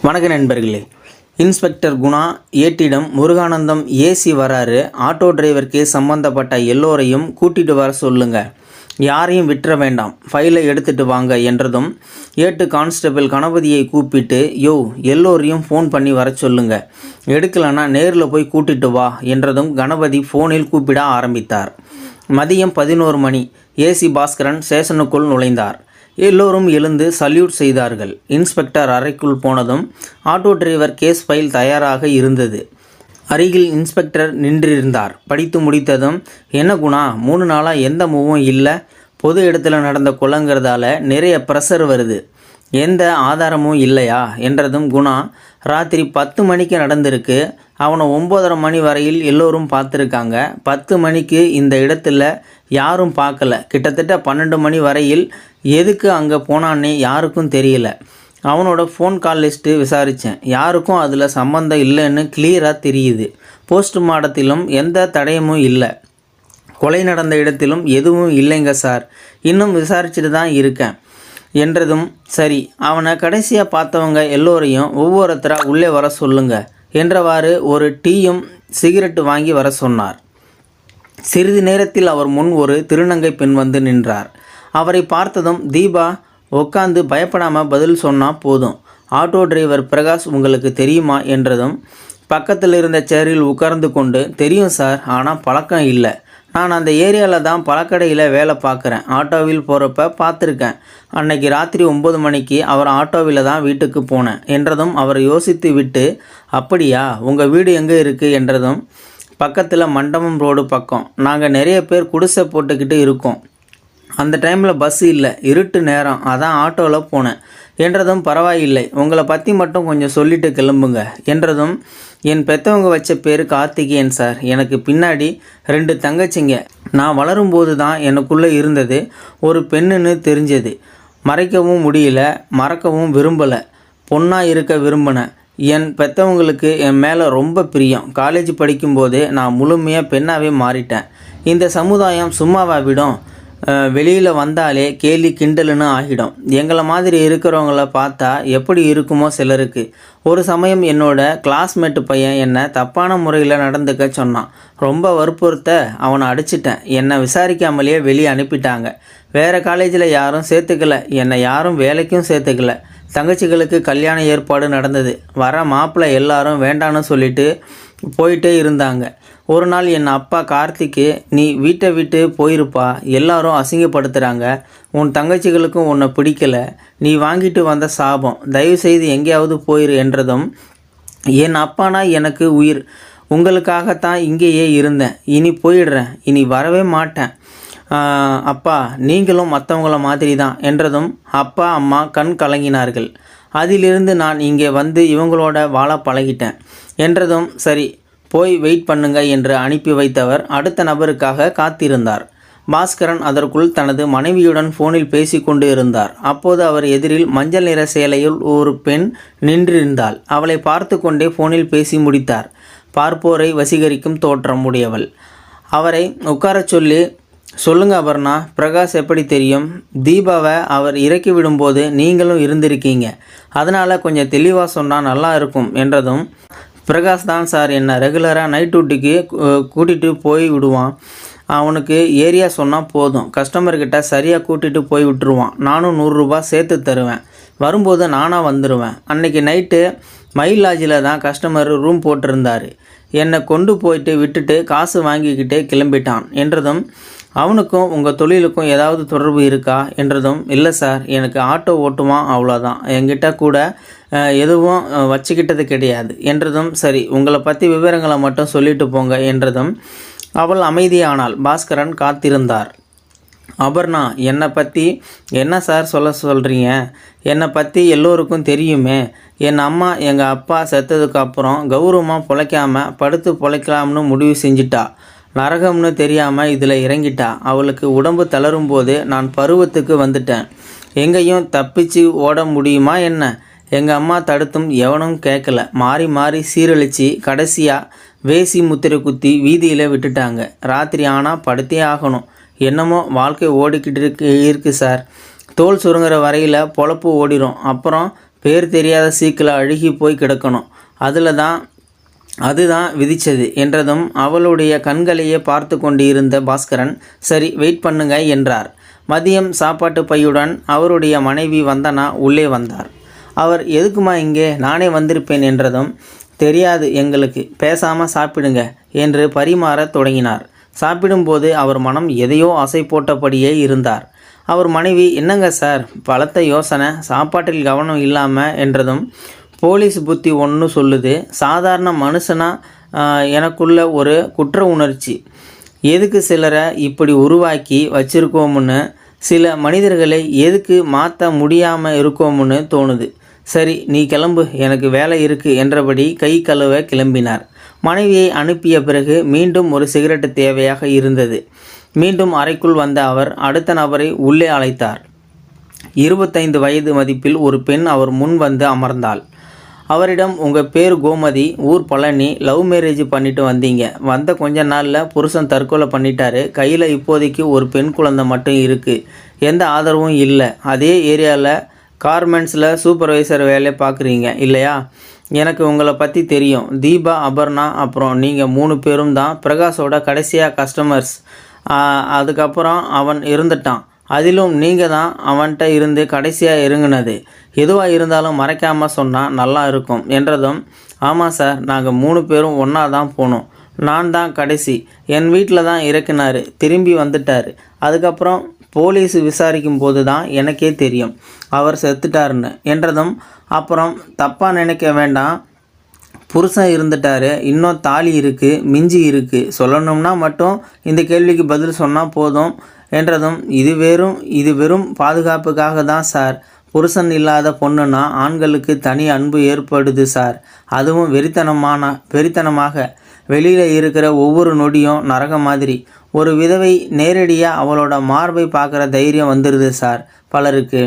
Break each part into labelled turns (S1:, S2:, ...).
S1: வணக்க நண்பர்களே. Inspector Guna ஏட்டிடம் Muruganandam AC வராரு, ஆட்டோ டிரைவர் கேஸ் சம்பந்தப்பட்ட எல்லோரையும் கூட்டிட்டு வர சொல்லுங்க, யாரையும் விட்டுற வேண்டாம், ஃபைலை எடுத்துட்டு வாங்க என்றதும் ஏட்டு கான்ஸ்டபிள் கணபதியை கூப்பிட்டு, யோ எல்லோரையும் ஃபோன் பண்ணி வர சொல்லுங்க, எடுக்கலன்னா நேரில் போய் கூட்டிட்டு வா என்றதும் கணபதி ஃபோனில் கூப்பிட ஆரம்பித்தார். மதியம் 11 மணி. ஏசி பாஸ்கரன் ஸ்டேஷனுக்குள் நுழைந்தார். எல்லோரும் எழுந்து சல்யூட் செய்தார்கள். இன்ஸ்பெக்டர் அறைக்குள் போனதும் ஆட்டோ டிரைவர் கேஸ் ஃபைல் தயாராக இருந்தது. அருகில் இன்ஸ்பெக்டர் நின்றிருந்தார். படித்து முடித்ததும், என்ன குணா, 3 நாளாக எந்த மூவும் இல்லை, பொது இடத்துல நடந்த கொலைங்கிறதால நிறைய ப்ரெஷர் வருது, எந்த ஆதாரமும் இல்லையா என்றதும் குணா, ராத்திரி 10 மணிக்கு நடந்திருக்கு, அவனை 9:30 மணி வரையில் எல்லோரும் பார்த்துருக்காங்க, 10 மணிக்கு இந்த இடத்துல யாரும் பார்க்கல, கிட்டத்தட்ட 12 மணி வரையில் எதுக்கு அங்கே போனான்னே யாருக்கும் தெரியல, அவனோட ஃபோன் கால் லிஸ்ட்டு விசாரித்தேன், யாருக்கும் அதில் சம்மந்தம் இல்லைன்னு கிளியராக தெரியுது, போஸ்ட்மார்ட்டத்திலும் எந்த தடயமும் இல்லை, கொலை நடந்த இடத்திலும் எதுவும் இல்லைங்க சார், இன்னும் விசாரிச்சுட்டு தான் இருக்கேன் என்றதும், சரி, அவனை கடைசியாக பார்த்தவங்க எல்லோரையும் ஒவ்வொருத்தராக உள்ளே வர சொல்லுங்க என்றவாறு ஒரு டீயும் சிகரெட்டு வாங்கி வர சொன்னார். சிறிது நேரத்தில் அவர் முன் ஒரு திருநங்கை பெண் வந்து நின்றார். அவரை பார்த்ததும், தீபா, உட்காந்து பயப்படாமல் பதில் சொன்னால் போதும், ஆட்டோ டிரைவர் பிரகாஷ் உங்களுக்கு தெரியுமா என்றதும், பக்கத்தில் இருந்த சேரில் உட்கார்ந்து கொண்டு, தெரியும் சார், ஆனால் பழக்கம் இல்லை, நான் அந்த ஏரியாவில் தான் பழக்கடையில் வேலை பார்க்குறேன், ஆட்டோவில் போகிறப்ப பார்த்துருக்கேன், அன்னைக்கு ராத்திரி 9 மணிக்கு அவர் ஆட்டோவில் தான் வீட்டுக்கு போனேன் என்றதும் அவர் யோசித்து விட்டு, அப்படியா, உங்கள் வீடு எங்கே இருக்குது என்றதும், பக்கத்தில் மண்டபம் ரோடு பக்கம், நாங்கள் நிறைய பேர் குடிசை போட்டுக்கிட்டு இருக்கோம், அந்த டைமில் பஸ் இல்லை, இருட்டு நேரம், அதான் ஆட்டோவில் போனேன் என்றதும், பரவாயில்லை, உங்களை பற்றி மட்டும் கொஞ்சம் சொல்லிட்டு கிளம்புங்க என்றதும், என் பெற்றவங்க வச்ச பேர் கார்த்திகேயன் சார், எனக்கு பின்னாடி 2 தங்கச்சிங்க, நான் வளரும்போது தான் எனக்குள்ளே இருந்தது ஒரு பெண்ணுன்னு தெரிஞ்சது, மறைக்கவும் முடியல, மறக்கவும் விரும்பலை, பொண்ணாக இருக்க விரும்பினேன், என் பெற்றவங்களுக்கு என் மேலே ரொம்ப பிரியம், காலேஜ் படிக்கும்போதே நான் முழுமையாக பெண்ணாகவே மாறிட்டேன், இந்த சமுதாயம் சும்மாவா விடும், வெளியில் வந்தாலே கேலி கிண்டலுன்னு ஆகிடும், எங்களை மாதிரி இருக்கிறவங்கள பார்த்தா எப்படி இருக்குமோ சிலருக்கு, ஒரு சமயம் என்னோட கிளாஸ்மேட்டு பையன் என்னை தப்பான முறையில் நடந்துக்க சொன்னான், ரொம்ப வற்புறுத்த அவனை அடிச்சிட்டேன், என்னை விசாரிக்காமலேயே வெளியே அனுப்பிட்டாங்க, வேறு காலேஜில் யாரும் சேர்த்துக்கல, என்னை யாரும் வேலைக்கும் சேர்த்துக்கல, தங்கச்சிகளுக்கு கல்யாண ஏற்பாடு நடந்தது, வர மாப்பிள்ளை எல்லாரும் வேண்டான்னு சொல்லிட்டு போயிட்டே இருந்தாங்க, ஒரு நாள் என் அப்பா கார்த்திக்கு, நீ வீட்டை விட்டு போயிருப்பா, எல்லாரும் அசிங்கப்படுத்துகிறாங்க, உன் தங்கச்சிகளுக்கும் உன்னை பிடிக்கலை, நீ வாங்கிட்டு வந்த சாபம், தயவுசெய்து எங்கேயாவது போயிரு என்றதும், என் அப்பானா எனக்கு உயிர், உங்களுக்காகத்தான் இங்கேயே இருந்தேன், இனி போயிடுறேன், இனி வரவே மாட்டேன் அப்பா, நீங்களும் மற்றவங்கள மாதிரி தான் என்றதும் அப்பா அம்மா கண் கலங்கினார்கள். அதிலிருந்து நான் இங்கே வந்து இவங்களோட வாழ பழகிட்டேன் என்றதும், சரி போய் வெயிட் பண்ணுங்க என்று அனுப்பி வைத்தவர் அடுத்த நபருக்காக காத்திருந்தார். பாஸ்கரன் அதற்குள் தனது மனைவியுடன் ஃபோனில் பேசி கொண்டு இருந்தார். அப்போது அவர் எதிரில் மஞ்சள் நிற சேலையில் ஒரு பெண் நின்றிருந்தாள். அவளை பார்த்து கொண்டே ஃபோனில் பேசி முடித்தார். பார்ப்போரை வசீகரிக்கும் தோற்றம் உடையவள். அவரை உட்காரச் சொல்லி, சொல்லுங்க அபர்ணா, பிரகாஷ் எப்படி தெரியும், தீபாவை அவர் இறக்கி விடும்போது நீங்களும் இருந்திருக்கீங்க, அதனால் கொஞ்சம் தெளிவாக சொன்னால் நல்லா இருக்கும் என்றதும், பிரகாஷ் தான் சார் என்னை ரெகுலராக நைட் டியூட்டிக்கு கூட்டிகிட்டு போய் விடுவான், அவனுக்கு ஏரியா சொன்னால் போதும், கஸ்டமர்கிட்ட சரியாக கூட்டிகிட்டு போய் விட்டுருவான், நானும் 100 ரூபா சேர்த்து தருவேன், வரும்போது நானாக வந்துடுவேன், அன்றைக்கி நைட்டு மயில் லாட்ஜில் தான் கஸ்டமர் ரூம் போட்டிருந்தார், என்னை கொண்டு போயிட்டு விட்டுட்டு காசு வாங்கிக்கிட்டே கிளம்பிட்டான் என்றதும், அவனுக்கும் உங்கள் தொழிலுக்கும் ஏதாவது தொடர்பு இருக்கா என்றதும், இல்லை சார், எனக்கு ஆட்டோ ஓட்டுவான், அவ்வளோதான், என்கிட்ட கூட எதுவும் வச்சுக்கிட்டது கிடையாது என்றதும், சரி, உங்களை பற்றி விவரங்களை மட்டும் சொல்லிட்டு போங்க என்றதும் அவள் அமைதியானாள். பாஸ்கரன் காத்திருந்தார். அபர்ணா, என்னை பற்றி என்ன சார் சொல்கிறீங்க, என்னை பற்றி எல்லோருக்கும் தெரியுமே, என் அம்மா எங்கள் அப்பா செத்ததுக்கு அப்புறம் கௌரவமாக பொழைக்காமல் படுத்து பொழைக்கலாம்னு முடிவு செஞ்சிட்டா, நரகம்னு தெரியாமல் இதில் இறங்கிட்டா, அவளுக்கு உடம்பு தளரும்போது நான் பருவத்துக்கு வந்துட்டேன், எங்கேயும் தப்பிச்சு ஓட முடியுமா என்ன, எங்கள் அம்மா தடுத்தும் எவனும் கேட்கல, மாறி மாறி சீரழித்து கடைசியாக வேசி முத்திரை குத்தி வீதியில் விட்டுட்டாங்க, ராத்திரி ஆனால் படுத்தே ஆகணும், என்னமோ வாழ்க்கை ஓடிக்கிட்டு இருக்கு சார், தோல் சுருங்குற வரையில் பொழப்பு ஓடிடும், அப்புறம் பேர் தெரியாத சீக்கில் அழுகி போய் கிடக்கணும். அதுதான் விதிச்சது என்றதும் அவளுடைய கண்களையே பார்த்து கொண்டு இருந்த பாஸ்கரன், சரி வெயிட் பண்ணுங்க என்றார். மதியம் சாப்பாட்டு பையுடன் அவருடைய மனைவி வந்தனா உள்ளே வந்தார். அவர், எதுக்குமா இங்கே, நானே வந்திருப்பேன் என்றதும், தெரியாது எங்களுக்கு, பேசாமல் சாப்பிடுங்க என்று பரிமாறத் தொடங்கினார். சாப்பிடும்போது அவர் மனம் எதையோ ஆசை போட்டபடியே இருந்தார். அவர் மனைவி, என்னங்க சார் பலத்த யோசனை, சாப்பாட்டில் கவனம் இல்லாமல் என்றதும், போலீஸ் புத்தி ஒன்று சொல்லுது, சாதாரண மனுஷனா எனக்குள்ள ஒரு குற்ற உணர்ச்சி, எதுக்கு சிலரை இப்படி உருவாக்கி வச்சிருக்கோம்னு, சில மனிதர்களை எதுக்கு மாற்ற முடியாமல் இருக்கோம்னு தோணுது. சரி நீ கிளம்பு, எனக்கு வேலை இருக்கு என்றபடி கை கழுவ கிளம்பினார். மனைவியை அனுப்பிய பிறகு மீண்டும் ஒரு சிகரெட்டு தேவையாக இருந்தது. மீண்டும் அறைக்குள் வந்த அவர் அடுத்த நபரை உள்ளே அழைத்தார். 25 வயது மதிப்பில் ஒரு பெண் அவர் முன் வந்து அமர்ந்தாள். அவரிடம், உங்கள் பேர் கோமதி, ஊர் பழனி, லவ் மேரேஜ் பண்ணிட்டு வந்தீங்க, வந்த கொஞ்ச நாளில் புருஷன் தற்கொலை பண்ணிட்டாரு, கையில் இப்போதைக்கு ஒரு பெண் குழந்தை மட்டும் இருக்குது, எந்த ஆதரவும் இல்லை, அதே ஏரியாவில் கார்மெண்ட்ஸில் சூப்பர்வைசர் வேலை பார்க்குறீங்க இல்லையா? எனக்கு உங்களை பற்றி தெரியும், தீபா, அபர்ணா, அப்புறம் நீங்கள் 3 பேரும் தான் பிரகாஷோட கடைசியாக கஸ்டமர்ஸ். அதுக்கப்புறம் அவன் இருந்துட்டான், அதிலும் நீங்கள் தான் அவன்கிட்ட இருந்து கடைசியாக இறங்குனது. எதுவாக இருந்தாலும் மறைக்காமல் சொன்னால் நல்லா இருக்கும் என்றதும், ஆமாம் சார், நாங்கள் 3 பேரும் ஒன்றா தான் போனோம், நான் தான் கடைசி, என் வீட்டில் தான் இறக்குனாரு, திரும்பி வந்துட்டார். அதுக்கப்புறம் போலீஸ் விசாரிக்கும் போது தான் எனக்கே தெரியும் அவர் செத்துட்டாருன்னு என்றதும், அப்புறம் தப்பாக நினைக்க வேண்டாம், புருஷன் இருந்துட்டாரு, இன்னும் தாலி இருக்குது, மிஞ்சி இருக்குது, சொல்லணும்னா மட்டும் இந்த கேள்விக்கு பதில் சொன்னால் போதும் என்றதும், இது வெறும் பாதுகாப்புக்காக தான் சார், புருஷன் இல்லாத பொண்ணுன்னா ஆண்களுக்கு தனி அன்பு ஏற்படுது சார், அதுவும் வெறித்தனமாக வெளியில் இருக்கிற ஒவ்வொரு நொடியும் நரகம் மாதிரி. ஒரு விதவை நேரடியாக அவளோட மார்பை பார்க்குற தைரியம் வந்துடுது சார் பலருக்கு.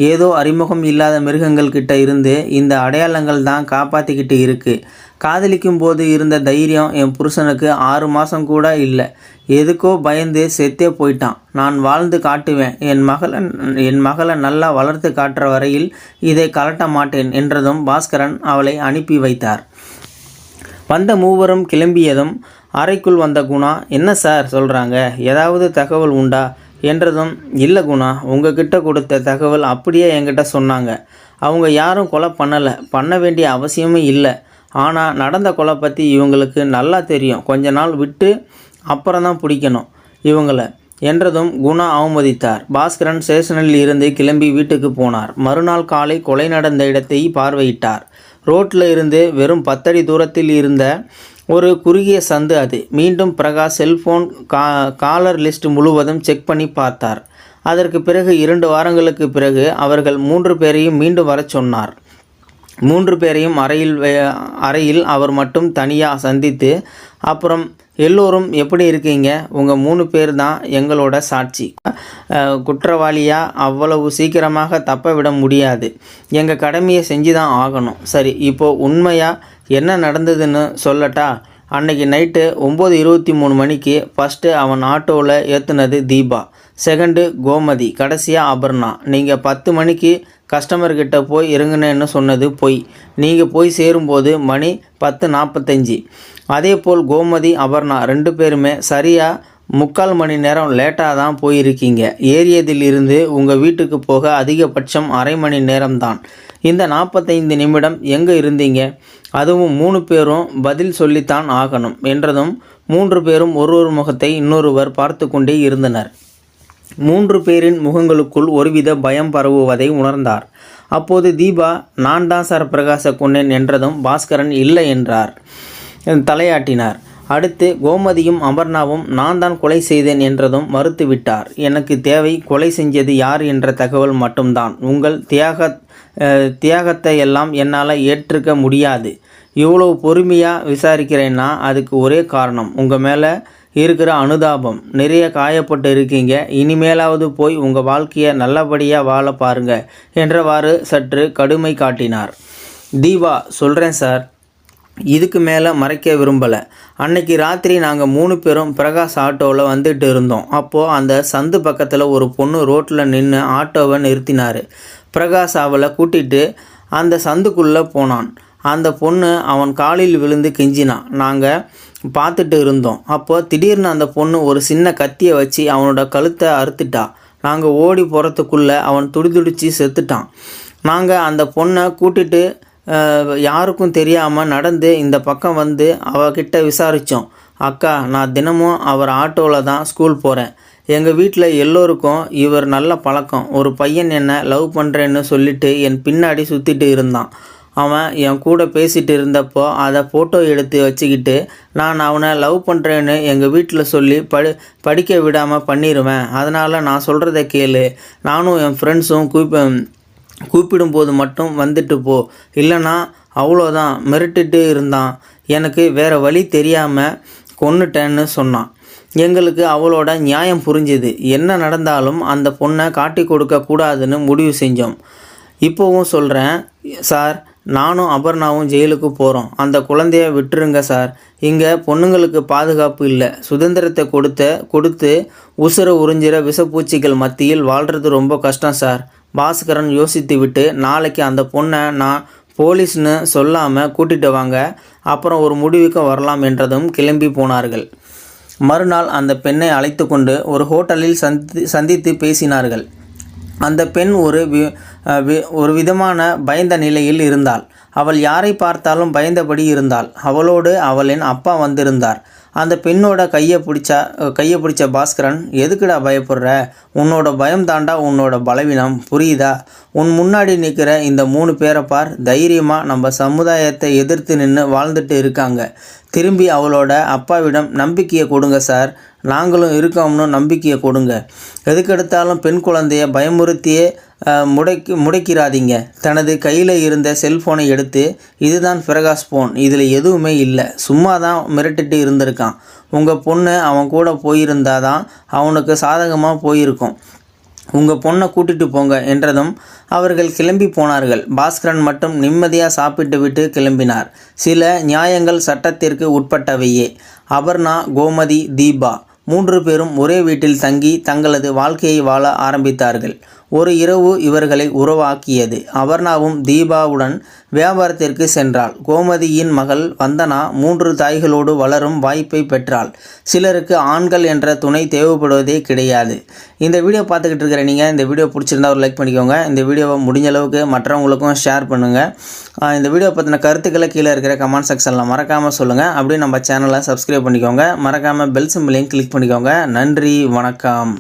S1: ஏதோ அறிமுகம் இல்லாத மிருகங்கள் கிட்ட இருந்து இந்த அடையாளங்கள் தான் காப்பாற்றிக்கிட்டு இருக்குது. காதலிக்கும் போது இருந்த தைரியம் என் புருஷனுக்கு 6 மாதம் கூட இல்லை, எதுக்கோ பயந்து செத்தே போயிட்டான். நான் வாழ்ந்து காட்டுவேன், என் மகளை நல்லா வளர்த்து காட்டுற வரையில் இதை கலட்ட மாட்டேன் என்றதும் பாஸ்கரன் அவளை அனுப்பி வைத்தார். வந்த மூவரும் கிளம்பியதும் அறைக்குள் வந்த குணா, என்ன சார் சொல்கிறாங்க, ஏதாவது தகவல் உண்டா என்றதும், இல்லை குணா, உங்ககிட்ட கொடுத்த தகவல் அப்படியே என்கிட்ட சொன்னாங்க. அவங்க யாரும் கொலை பண்ண வேண்டிய அவசியமும் இல்லை. ஆனால் நடந்த கொலை பற்றி இவங்களுக்கு நல்லா தெரியும், கொஞ்ச நாள் விட்டு அப்புறம்தான் பிடிக்கணும் இவங்களை என்றதும் குணா அவமதித்தார். பாஸ்கரன் ஸ்டேஷனில் இருந்து கிளம்பி வீட்டுக்கு போனார். மறுநாள் காலை கொலை நடந்த இடத்தை பார்வையிட்டார். ரோட்டில் இருந்து வெறும் 10 அடி தூரத்தில் இருந்த ஒரு குறுகிய சந்து அது. மீண்டும் பிரகாஷ் செல்போன் காலர் லிஸ்ட் முழுவதும் செக் பண்ணி பார்த்தார். அதற்கு பிறகு 2 வாரங்களுக்கு பிறகு அவர்கள் 3 பேரையும் மீண்டும் வர சொன்னார். 3 பேரையும் அறையில் அவர் மட்டும் தனியாக சந்தித்து, அப்புறம் எல்லோரும் எப்படி இருக்கீங்க, உங்கள் 3 பேர் தான் எங்களோட சாட்சி, குற்றவாளியாக அவ்வளவு சீக்கிரமாக தப்ப விட முடியாது, எங்கள் கடமையை செஞ்சு தான் ஆகணும். சரி, இப்போது உண்மையாக என்ன நடந்ததுன்னு சொல்லட்டா? அன்னைக்கு நைட்டு 9:23 மணிக்கு ஃபஸ்ட்டு அவன் ஆட்டோவில் ஏற்றுனது தீபா, செகண்டு கோமதி, கடைசியாக அபர்ணா. நீங்கள் 10 மணிக்கு கஸ்டமர்கிட்ட போய் இறங்குனேன்னு சொன்னது பொய். நீங்கள் போய் சேரும்போது மணி 10:45. அதேபோல் கோமதி, அபர்ணா 2 பேருமே சரியாக 3/4 மணி நேரம் லேட்டாக தான் போயிருக்கீங்க. ஏறியதிலிருந்து உங்கள் வீட்டுக்கு போக அதிகபட்சம் அரை மணி நேரம்தான். இந்த 45 நிமிடம் எங்கே இருந்தீங்க? அதுவும் 3 பேரும் பதில் சொல்லித்தான் ஆகணும் என்றதும் 3 பேரும் ஒருவர் முகத்தை இன்னொருவர் பார்த்து கொண்டே இருந்தனர். 3 பேரின் முகங்களுக்குள் ஒருவித பயம் பரவுவதை உணர்ந்தார். அப்போது தீபா, நான் தான் சார் பிரகாஷை கொன்னேன் என்றதும் பாஸ்கரன் இல்லை என்றார், தலையாட்டினார். அடுத்து கோமதியும் அபர்ணாவும் நான் தான் கொலை செய்தேன் என்றதும் மறுத்துவிட்டார். எனக்கு தேவை கொலை செஞ்சது யார் என்ற தகவல் மட்டும்தான். உங்கள் தியாகத்தை எல்லாம் என்னால் ஏற்றுக்க முடியாது. இவ்வளோ பொறுமையாக விசாரிக்கிறேன்னா அதுக்கு ஒரே காரணம், உங்கள் மேலே இருக்கிற அனுதாபம். நிறைய காயப்பட்டு இருக்கீங்க, இனிமேலாவது போய் உங்கள் வாழ்க்கையை நல்லபடியாக வாழ பாருங்க என்றவாறு சற்று கடுமை காட்டினார். தீபா, சொல்கிறேன் சார், இதுக்கு மேலே மறைக்க விரும்பலை. அன்னைக்கு ராத்திரி நாங்கள் 3 பேரும் பிரகாஷ் ஆட்டோவில் வந்துட்டு இருந்தோம். அப்போது அந்த சந்து பக்கத்தில் ஒரு பொண்ணு ரோட்டில் நின்று ஆட்டோவை நிறுத்தினார். பிரகாஷ் அவளை கூட்டிகிட்டு அந்த சந்துக்குள்ளே போனான். அந்த பொண்ணு அவன் காலில் விழுந்து கெஞ்சினான். நாங்கள் பார்த்துட்டு இருந்தோம். அப்போ திடீர்னு அந்த பொண்ணு ஒரு சின்ன கத்தியை வச்சு அவனோட கழுத்தை அறுத்துட்டா. நாங்கள் ஓடி போகிறதுக்குள்ளே அவன் துடிதுடிச்சு செத்துட்டான். நாங்கள் அந்த பொண்ணை கூட்டிட்டு யாருக்கும் தெரியாமல் நடந்து இந்த பக்கம் வந்து அவகிட்ட விசாரித்தோம். அக்கா, நான் தினமும் அவர் ஆட்டோவில் தான் ஸ்கூல் போகிறேன். எங்கள் வீட்டில் எல்லோருக்கும் இவர் நல்ல பழக்கம். ஒரு பையன் என்னை லவ் பண்ணுறேன்னு சொல்லிட்டு என் பின்னாடி சுற்றிட்டு இருந்தான். அவன் என் கூட பேசிகிட்டு இருந்தப்போ அதை ஃபோட்டோ எடுத்து வச்சுக்கிட்டு நான் அவனை லவ் பண்ணுறேன்னு எங்கள் வீட்டில் சொல்லி படிக்க விடாமல் பண்ணிடுவேன். அதனால் நான் சொல்கிறத கேளு. நானும் என் ஃப்ரெண்ட்ஸும் கூப்பிடும்போது மட்டும் வந்துட்டு போ, இல்லைனா அவ்வளோதான் மிரட்டிட்டு இருந்தான். எனக்கு வேறு வழி தெரியாமல் கொன்னுட்டேன்னு சொன்னான். எங்களுக்கு அவளோட நியாயம் புரிஞ்சுது. என்ன நடந்தாலும் அந்த பொண்ணை காட்டி கொடுக்கக்கூடாதுன்னு முடிவு செஞ்சோம். இப்போவும் சொல்கிறேன் சார், நானும் அபர்ணாவும் ஜெயிலுக்கு போகிறோம். அந்த குழந்தைய விட்டுருங்க சார். இங்கே பொண்ணுங்களுக்கு பாதுகாப்பு இல்லை. சுதந்திரத்தை கொடுத்து உசுரை உறிஞ்சிற விஷப்பூச்சிகள் மத்தியில் வாழ்கிறது ரொம்ப கஷ்டம் சார். பாஸ்கரன் யோசித்து விட்டு, நாளைக்கு அந்த பொண்ணை நான் போலீஸ்னு சொல்லாமல் கூட்டிகிட்டு வாங்க, அப்புறம் ஒரு முடிவுக்கு வரலாம் என்றதும் கிளம்பி போனார்கள். மறுநாள் அந்த பெண்ணை அழைத்து கொண்டு ஒரு ஹோட்டலில் சந்தித்து பேசினார்கள். அந்த பெண் ஒரு விதமான பயந்த நிலையில் இருந்தாள். அவள் யாரை பார்த்தாலும் பயந்தபடி இருந்தாள். அவளோடு அவளின் அப்பா வந்திருந்தார். அந்த பெண்ணோட கையை பிடிச்ச பாஸ்கரன், எதுக்குடா பயப்படுற? உன்னோட பயம் தாண்டா உன்னோட பலவீனம், புரியுதா? உன் முன்னாடி நிற்கிற இந்த 3 பேரை பார். தைரியமாக நம்ம சமுதாயத்தை எதிர்த்து நின்று வாழ்ந்துட்டு இருக்காங்க. திரும்பி அவளோட அப்பாவிடம் நம்பிக்கையை கொடுங்க சார். நாங்களும் இருக்கோம்னு நம்பிக்கையை கொடுங்க. எதுக்கெடுத்தாலும் பெண் குழந்தைய பயமுறுத்தியே முடைக்கிறாதீங்க. தனது கையில் இருந்த செல்ஃபோனை எடுத்து, இதுதான் பிரகாஷ் ஃபோன், இதில் எதுவுமே இல்லை, சும்மா தான் மிரட்டிட்டு இருந்திருக்கான். உங்கள் பொண்ணு அவன் கூட போயிருந்தாதான் அவனுக்கு சாதகமாக போயிருக்கும். உங்கள் பொண்ணை கூட்டிகிட்டு போங்க என்றதும் அவர்கள் கிளம்பி போனார்கள். பாஸ்கரன் மட்டும் நிம்மதியாக சாப்பிட்டு விட்டு கிளம்பினார். சில நியாயங்கள் சட்டத்திற்கு உட்பட்டவையே. அபர்ணா, கோமதி, தீபா 3 பேரும் ஒரே வீட்டில் தங்கி தங்களது வாழ்க்கையை வாழ ஆரம்பித்தார்கள். ஒரு இரவு இவர்களை உறவாக்கியது. அபர்ணாவும் தீபாவுடன் வியாபாரத்திற்கு சென்றாள். கோமதியின் மகள் வந்தனா 3 தாய்களோடு வளரும் வாய்ப்பை பெற்றாள். சிலருக்கு ஆண்கள் என்ற துணை தேவைப்படுவதே கிடையாது. இந்த வீடியோ பார்த்துக்கிட்டு இருக்கிற நீங்கள் இந்த வீடியோ பிடிச்சிருந்தா ஒரு லைக் பண்ணிக்கோங்க. இந்த வீடியோவை முடிஞ்ச அளவுக்கு மற்றவங்களுக்கும் ஷேர் பண்ணுங்கள். இந்த வீடியோ பற்றின கருத்துக்களை கீழே இருக்கிற கமெண்ட் செக்ஷனில் மறக்காமல் சொல்லுங்கள். அப்படியே நம்ம சேனலை சப்ஸ்கிரைப் பண்ணிக்கோங்க. மறக்காமல் பெல் சிம்பலையும் கிளிக் பண்ணிக்கோங்க. நன்றி, வணக்கம்.